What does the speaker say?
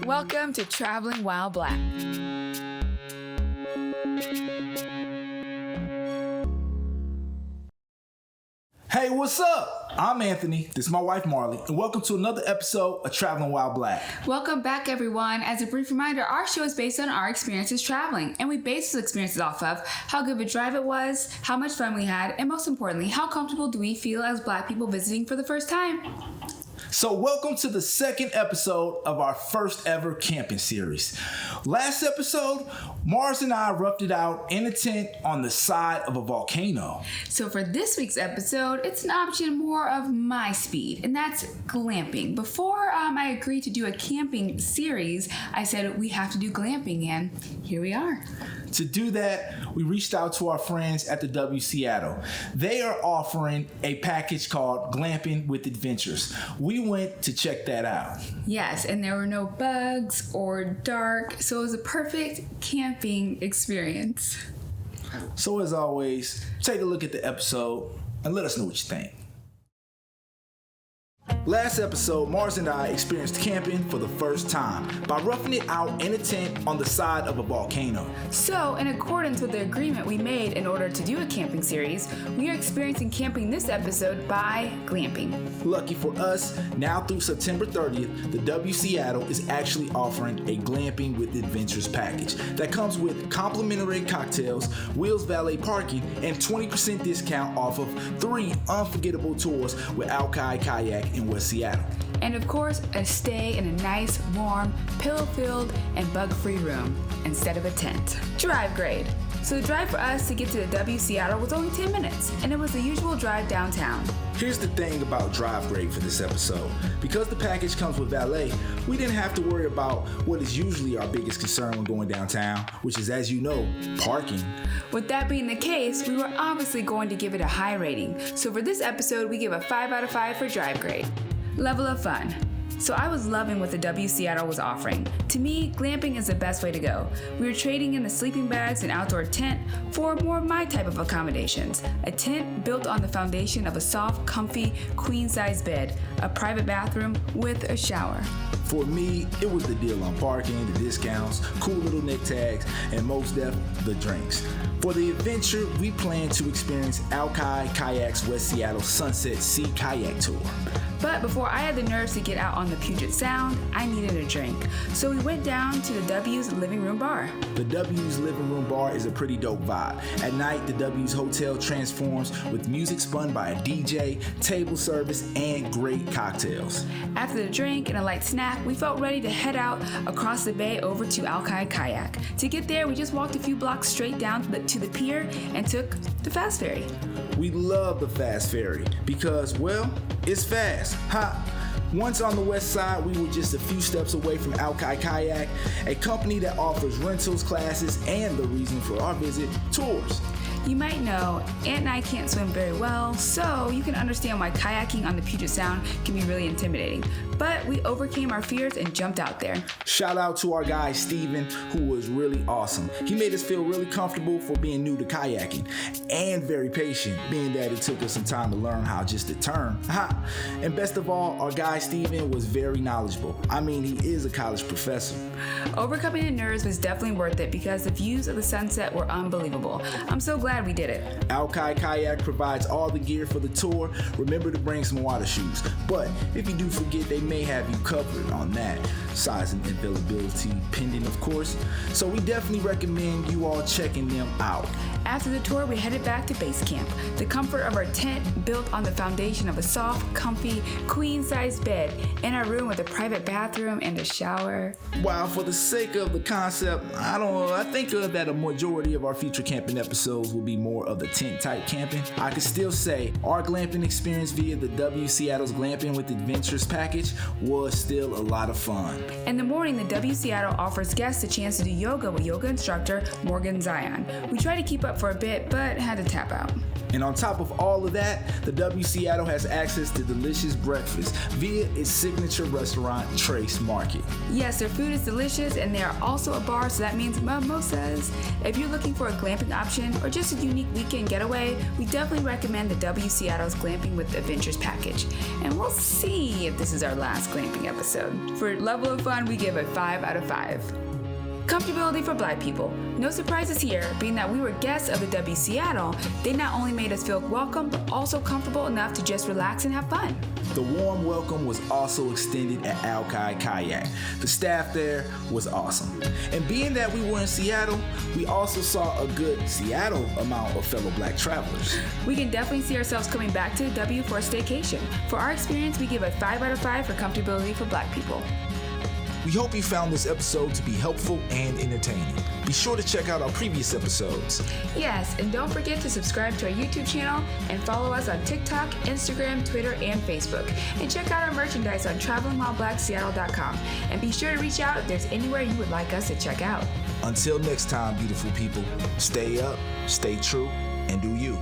Welcome to Traveling While Black. Hey, what's up? I'm Anthony, this is my wife Marley, and welcome to another episode of Traveling While Black. Welcome back, everyone. As a brief reminder, our show is based on our experiences traveling, and we base those experiences off of how good of a drive it was, how much fun we had, and most importantly, how comfortable do we feel as Black people visiting for the first time. So welcome to the second episode of our first ever camping series. Last episode, Mars and I roughed it out in a tent on the side of a volcano. So for this week's episode, it's an option more of my speed, and that's glamping. Before I agreed to do a camping series, I said we have to do glamping, and here we are. To do that, we reached out to our friends at the W Seattle. They are offering a package called Glamping with Adventures. We went to check that out. Yes, and there were no bugs or dark, so it was a perfect camping experience. So as always, take a look at the episode and let us know what you think. Last episode, Mars and I experienced camping for the first time by roughing it out in a tent on the side of a volcano. So, in accordance with the agreement we made in order to do a camping series, we are experiencing camping this episode by glamping. Lucky for us, now through September 30th, the W Seattle is actually offering a Glamping with Adventures package that comes with complimentary cocktails, Wheels valet parking, and 20% discount off of 3 unforgettable tours with Alki Kayak in West Seattle. And of course, a stay in a nice, warm, pillow-filled, and bug-free room instead of a tent. Drive grade. So the drive for us to get to the W Seattle was only 10 minutes, and it was the usual drive downtown. Here's the thing about drive grade for this episode. Because the package comes with valet, we didn't have to worry about what is usually our biggest concern when going downtown, which is, as you know, parking. With that being the case, we were obviously going to give it a high rating. So for this episode, we give a 5 out of 5 for drive grade. Level of fun. So I was loving what the W Seattle was offering. To me, glamping is the best way to go. We were trading in the sleeping bags and outdoor tent for more of my type of accommodations. A tent built on the foundation of a soft, comfy, queen-size bed, a private bathroom with a shower. For me, it was the deal on parking, the discounts, cool little neck tags, and most the drinks. For the adventure, we plan to experience Alki Kayak's West Seattle Sunset Sea Kayak Tour. But before I had the nerves to get out on the Puget Sound, I needed a drink. So we went down to the W's living room bar. The W's living room bar is a pretty dope vibe. At night, the W's hotel transforms with music spun by a DJ, table service, and great cocktails. After the drink and a light snack, we felt ready to head out across the bay over to Alki Kayak. To get there, we just walked a few blocks straight down to the pier and took the fast ferry. We love the fast ferry because, well, it's fast. Ha! Once on the west side, we were just a few steps away from Alki Kayak, a company that offers rentals, classes, and the reason for our visit, tours. You might know, Aunt and I can't swim very well, so you can understand why kayaking on the Puget Sound can be really intimidating. But we overcame our fears and jumped out there. Shout out to our guy, Steven, who was really awesome. He made us feel really comfortable for being new to kayaking and very patient, being that it took us some time to learn how just to turn. And best of all, our guy, Steven, was very knowledgeable. I mean, he is a college professor. Overcoming the nerves was definitely worth it because the views of the sunset were unbelievable. I'm so glad we did it. Alki Kayak provides all the gear for the tour. Remember to bring some water shoes. But if you do forget, they may have you covered on that. Size and availability pending, of course. So we definitely recommend you all checking them out. After the tour, we headed back to base camp. The comfort of our tent built on the foundation of a soft, comfy, queen-size bed in our room with a private bathroom and a shower. While for the sake of the concept, I think that a majority of our future camping episodes will be more of the tent-type camping. I can still say our glamping experience via the W Seattle's Glamping with Adventures package was still a lot of fun. In the morning, the W Seattle offers guests a chance to do yoga with yoga instructor Morgan Zion. We tried to keep up for a bit, but had to tap out. And on top of all of that, the W Seattle has access to delicious breakfast via its signature restaurant, Trace Market. Yes, their food is delicious and they are also a bar, so that means mimosas. If you're looking for a glamping option or just a unique weekend getaway, we definitely recommend the W Seattle's Glamping with Adventures package. And we'll see if this is our last glamping episode. For level of fun, we give it 5 out of 5. Comfortability for Black people. No surprises here, being that we were guests of the W Seattle. They not only made us feel welcome, but also comfortable enough to just relax and have fun. The warm welcome was also extended at Alki Kayak. The staff there was awesome. And being that we were in Seattle, we also saw a good Seattle amount of fellow Black travelers. We can definitely see ourselves coming back to the W for a staycation. For our experience, we give a 5 out of 5 for comfortability for Black people. We hope you found this episode to be helpful and entertaining. Be sure to check out our previous episodes. Yes, and don't forget to subscribe to our YouTube channel and follow us on TikTok, Instagram, Twitter, and Facebook. And check out our merchandise on travelingwhileblackseattle.com. And be sure to reach out if there's anywhere you would like us to check out. Until next time, beautiful people, stay up, stay true, and do you.